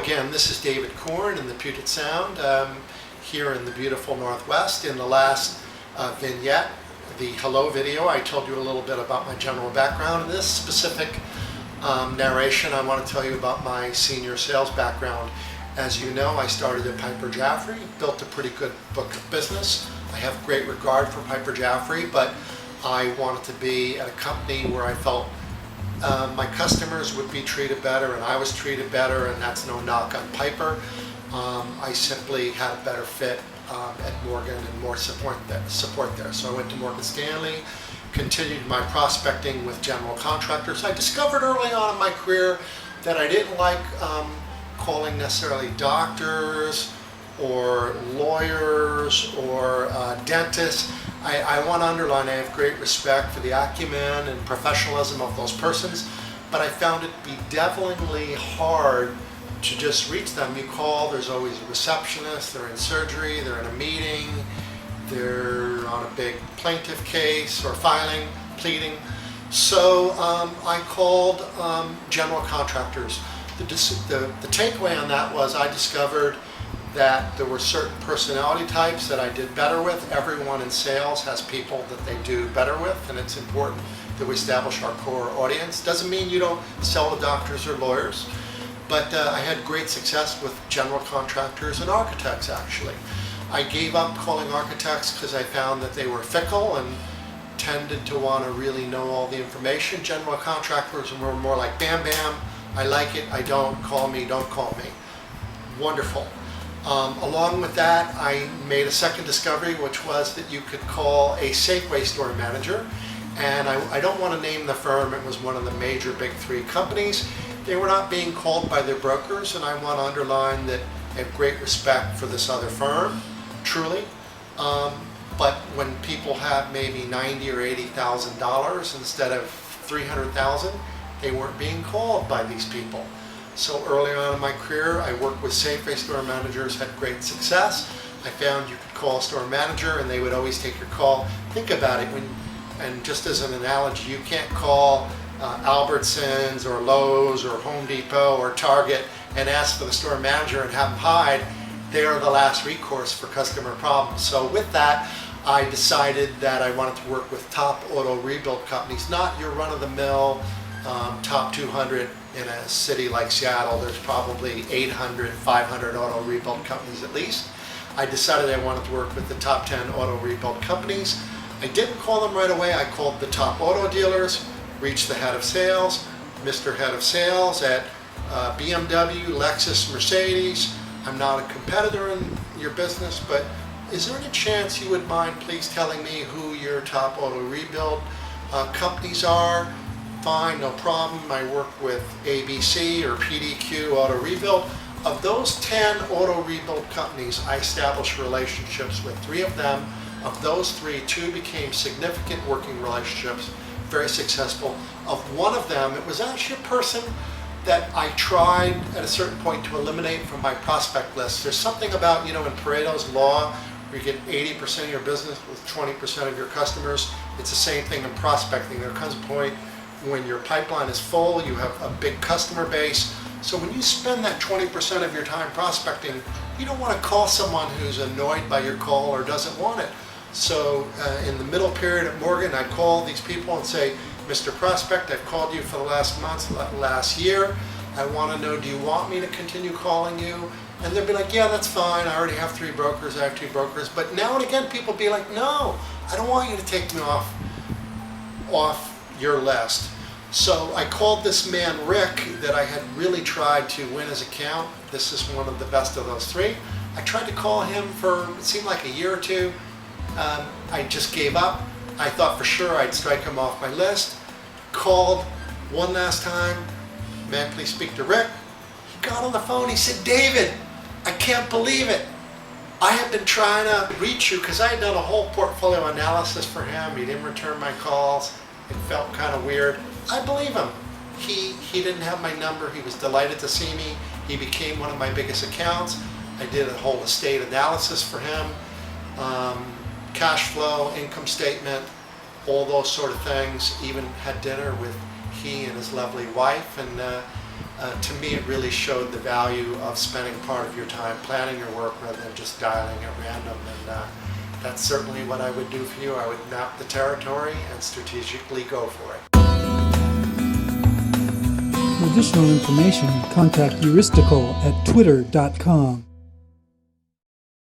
again, this is David Korn in the Puget Sound, here in the beautiful Northwest. In the last vignette, the hello video, I told you a little bit about my general background. In this specific narration, I want to tell you about my senior sales background. As you know, I started at Piper Jaffray, built a pretty good book of business. I have great regard for Piper Jaffray, but I wanted to be at a company where I felt my customers would be treated better and I was treated better, and that's no knock on Piper. I simply had a better fit at Morgan and more support there. So I went to Morgan Stanley, continued my prospecting with general contractors. I discovered early on in my career that I didn't like calling necessarily doctors or lawyers or dentists. I want to underline I have great respect for the acumen and professionalism of those persons, but I found it bedevilingly hard to just reach them. You call, there's always a receptionist, they're in surgery, they're in a meeting, they're on a big plaintiff case or filing, pleading. So I called general contractors. The takeaway on that was I discovered that there were certain personality types that I did better with. Everyone in sales has people that they do better with, and it's important that we establish our core audience. Doesn't mean you don't sell to doctors or lawyers, but I had great success with general contractors and architects, actually. I gave up calling architects because I found that they were fickle and tended to want to really know all the information. General contractors were more like bam bam, I like it, I don't, call me, don't call me. Wonderful. Along with that, I made a second discovery, which was that you could call a Safeway store manager. And I don't want to name the firm. It was one of the major big three companies. They were not being called by their brokers, and I want to underline that I have great respect for this other firm, truly. But when people have maybe $90,000 or $80,000 instead of $300,000, they weren't being called by these people. So early on in my career, I worked with Safeway store managers, had great success. I found you could call a store manager and they would always take your call. Think about it, and just as an analogy, you can't call Albertsons or Lowe's or Home Depot or Target and ask for the store manager and have them hide. They are the last recourse for customer problems. So with that, I decided that I wanted to work with top auto rebuild companies, not your run-of-the-mill top 200. In a city like Seattle, there's probably 800, 500 auto rebuild companies at least. I decided I wanted to work with the top 10 auto rebuild companies. I didn't call them right away. I called the top auto dealers, reached the head of sales, Mr. Head of Sales at BMW, Lexus, Mercedes. I'm not a competitor in your business, but is there any chance you would mind please telling me who your top auto rebuild companies are? Fine, no problem. I work with ABC or PDQ Auto Rebuild. Of those 10 auto rebuild companies, I established relationships with 3 of them. Of those 3, 2 became significant working relationships, very successful. Of one of them, it was actually a person that I tried at a certain point to eliminate from my prospect list. There's something about, in Pareto's law, where you get 80% of your business with 20% of your customers. It's the same thing in prospecting. There comes a point when your pipeline is full, you have a big customer base. So when you spend that 20% of your time prospecting, you don't want to call someone who's annoyed by your call or doesn't want it. So in the middle period at Morgan, I'd call these people and say, Mr. Prospect, I've called you for the last month, last year. I want to know, do you want me to continue calling you? And they'd be like, yeah, that's fine. I already have 3 brokers, I have 2 brokers. But now and again, people be like, no, I don't want you to take me off your list. So I called this man Rick that I had really tried to win his account. This is one of the best of those 3. I tried to call him for, it seemed like a year or 2. I just gave up. I thought for sure I'd strike him off my list. Called one last time. Man, please speak to Rick. He got on the phone. He said, David, I can't believe it. I have been trying to reach you because I had done a whole portfolio analysis for him. He didn't return my calls. It felt kind of weird. I believe him. He didn't have my number. He was delighted to see me. He became one of my biggest accounts. I did a whole estate analysis for him, cash flow, income statement, all those sort of things. Even had dinner with he and his lovely wife, and to me it really showed the value of spending part of your time planning your work rather than just dialing at random. And that's certainly what I would do for you. I would map the territory and strategically go for it. For additional information, contact Euristical at twitter.com.